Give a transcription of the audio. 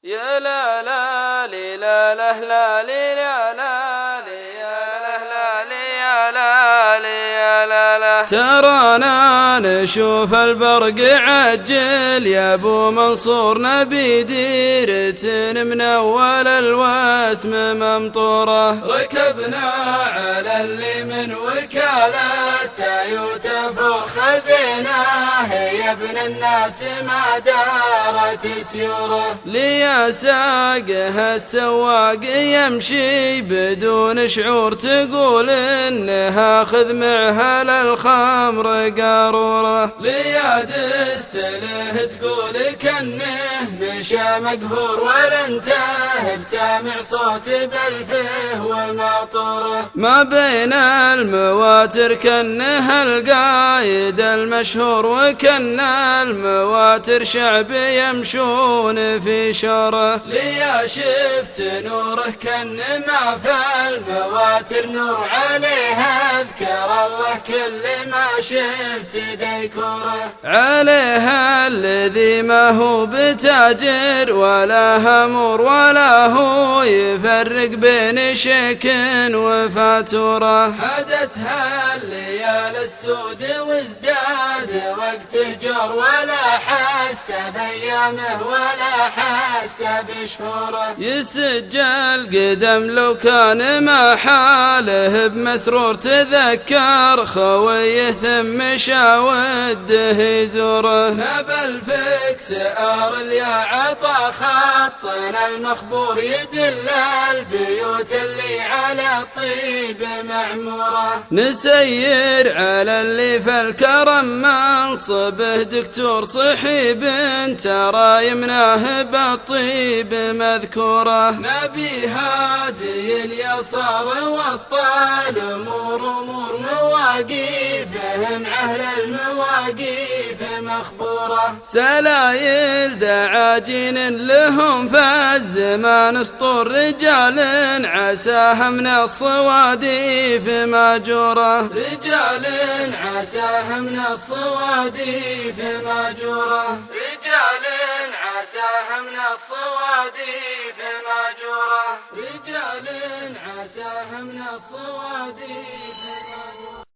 يا لا لا لي لا لا لا لي لا لا لي يا لا لي يا لا لي يا لا. ترانا نشوف البرق عجل يا ابو منصور نبي ديرة من اول الوسم ممطوره. ركبنا على اللي من وكالة تايوتا خذيناه يا ابن الناس ما دارت سيوره. لي ساقه السواق يمشي بدون شعور تقول انها خذ معها للخمر قاروره. لي دستله تقول كنه مشى مقهور ولا انتهى بسامع صوت بلفه وماطوره. ما بين المواتر كنه القايد المشهور وكن المواتر شعب يمشون في شوره. لي شفت نوره كن ما في المواتر نور عليها اذكر الله كل ما شفت ديكوره. عليها الذي ما هو بتاجر ولا همور ولا هو يفرق بين شك وفاتوره. حدتها الليالي السود وازداد وقت جور ولا حس بأيامه ولا حس بشهوره. يسجل قدم لو كان ما حاله بمسرور تذكر خويه ثم شاوده يزوره. نبى الفكس يا عطا خطنا المخبور يدل البيوت اللي على الطيب معموره. نسير على اللي في الكرم منصبه دكتور صحيب ترى يمناه بالطيب مذكوره. نبي هادي اليسار وسط الامور امور مواقيفهم اهل المواقيف مخبوره. سلايل دعاجين لهم في الزمان اسطور رجال عساها من الصواديف ماجوره. رجال عساها من الصواديف ماجوره. رجال عساها من الصواديف ماجوره. رجال عساها من الصواديف